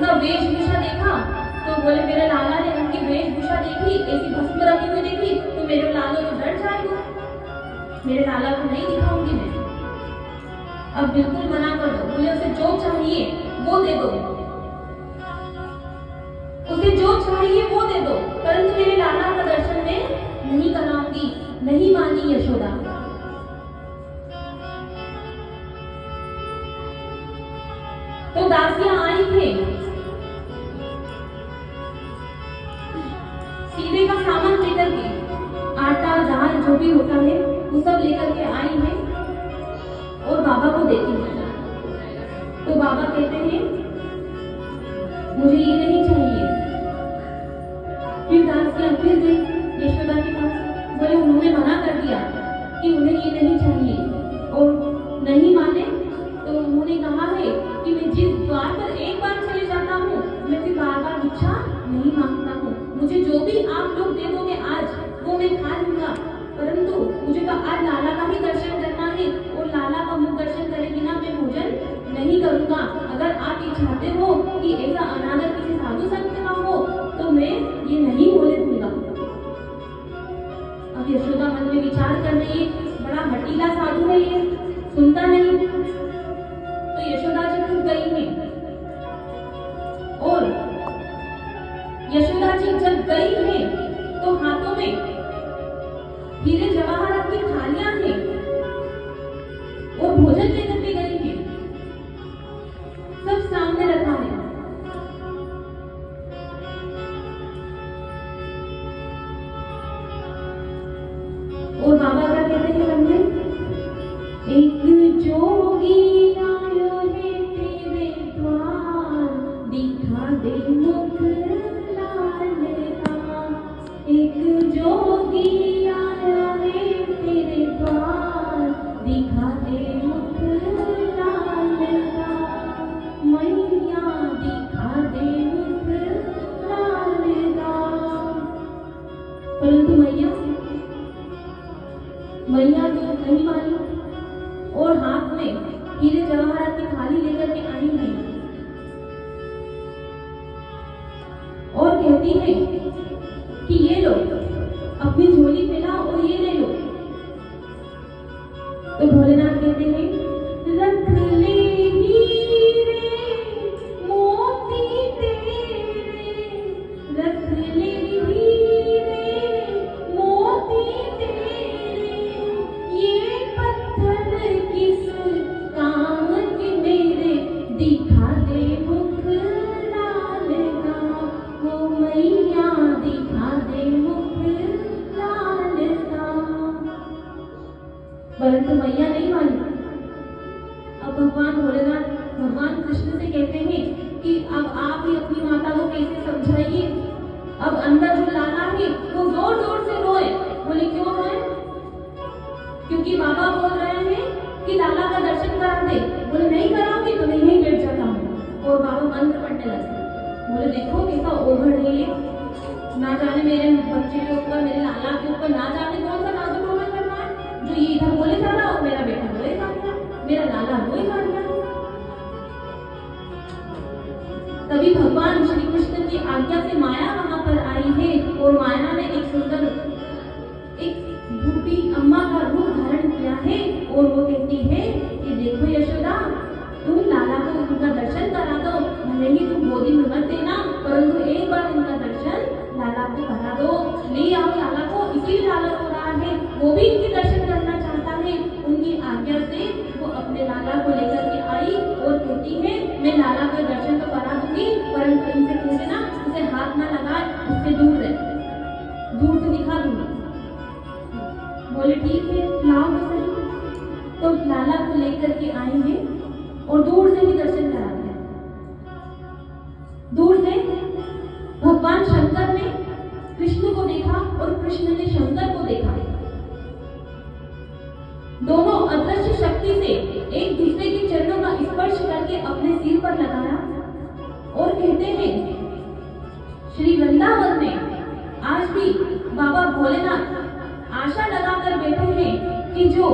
उनका वेशभूषा देखा तो बोले मेरे लाला ने उनकी वेशभूषा देखी, ऐसी भस्म रखी हुई देखी तो मेरे लालो तो डर जाएगा, मेरे लाला को नहीं दिखाऊंगी मैं। अब बिल्कुल मना कर दो। बोले उसे जो चाहिए वो दे दो, उसे जो चाहिए वो दे दो, परंतु मेरे लाला का दर्शन मैं नहीं कराऊंगी। नहीं मानी यशोदा। तो दासियां आई थे, सीधे का सामान लेकर के, आटा दाल जो भी होता है वो सब लेकर के आई है और बाबा को देती है। तो बाबा कहते हैं मुझे ये नहीं चाहिए। फिर दासियां फिर गई यशोदा के पास, बोले उन्होंने मना कर दिया कि उन्हें ये नहीं चाहिए और नहीं माने तो उन्होंने कहा है कि मैं जिस द्वार पर एक बार चले जाता हूँ मैं फिर बार बार भिक्षा नहीं मांगता हूँ। मुझे जो भी आप लोग दे दोगे आज वो मैं खा लूंगा, परंतु मुझे तो आज लाला का ही दर्शन करना है और लाला का मुख दर्शन करे बिना मैं भोजन नहीं करूंगा। अगर आप ये चाहते हो कि ऐसा अनादर किसी साधु संत का हो तो मैं ये नहीं बोले दूंगा। अब यशोदा मन में विचार कर रही है, बड़ा हटीला साधु है ये, सुनता नहीं। तो यशोदा जी खुद गई है और यशोदा जी जब गई है तो हाथों में हीरे जवाहरात की थालियां हैं और भोजन लेकर के गई है, सब सामने रखा है। और बाबा क्या कहते हैं मन में, एक जोगी आयो है तेरे द्वार, दिखा दे मुख लाल का। एक जोगी आया है तेरे द्वार, दिखा दे मुख लाल का। मैया दिखा दे मुख लाल का। परंतु मैया तो नहीं मानी और हाथ में हीरे जवाहरात की थाली लेकर के आई है और कहती है कि ये लो, अपनी झोली फैलाओ और ये ले लो। तो भोलेनाथ कहते हैं रख ले हीरे मोती तेरे, रख ले हीरे मोती तेरे, ये पत्थर किस काम के मेरे, दिखा दे मुख लाल का। वो मैया दिखा दे मुख लाल का। परंतु मैया नहीं मानी। अब भगवान भोलेनाथ भगवान कृष्ण से कहते हैं कि अब आप ही अपनी माता को कैसे समझाइए। अब अंदर जो लाला है वो जोर जोर से रोए। बोले क्यों रोए? क्योंकि बाबा बोल रहे हैं कि लाला का दर्शन करा दे। बोले नहीं कराओगी तो मैं यहीं बैठ जाता हूँ। और बाबा मंत्र पढ़ने लगे। बोले देखो कैसा ओघड़ है ये, ना जाने मेरे बच्चे के ऊपर, मेरे लाला के ऊपर ना जाने कौन सा नाजुक रोमन करना है, जो ये इधर बोले जा रहा और मेरा बेटा रोए जा रहा, मेरा लाला रोए जा रहा। तभी भगवान श्री कृष्ण की आज्ञा से माया वहां पर आई है और माया ने एक सुंदर एक बूढ़ी अम्मा का रूप धारण किया है और वो कहती है कि देखो यशोदा, तुम लाला को उनका दर्शन करा दो, भले ही तुम गोदी में मत देना, परंतु एक बार उनका दर्शन लाला को करा दो। ले आओ लाला को, इसीलिए लाला रो रहा है, वो भी इनके दर्शन करना चाहता है। उनकी आज्ञा से वो अपने लाला को लेकर के आई और कहती है मैं लाला का दर्शन तो करा दूंगी, परंतु इनसे कह देना उसे हाथ ना लगाए, उससे दूर रहे, दूर से दिखा दूंगी। बोले ठीक है, लाओ तो सही। तो लाला को लेकर के आई है और दूर से भी दर्शन कराते हैं। दूर से भगवान शंकर ने कृष्ण को देखा और कृष्ण ने शंकर को देखा। दोनों अदृश्य शक्ति से एक दूसरे के चरणों का स्पर्श करके अपने सिर पर लगाया और कहते हैं श्री वृंदावन में आज भी बाबा भोलेनाथ आशा लगाकर बैठे हैं कि जो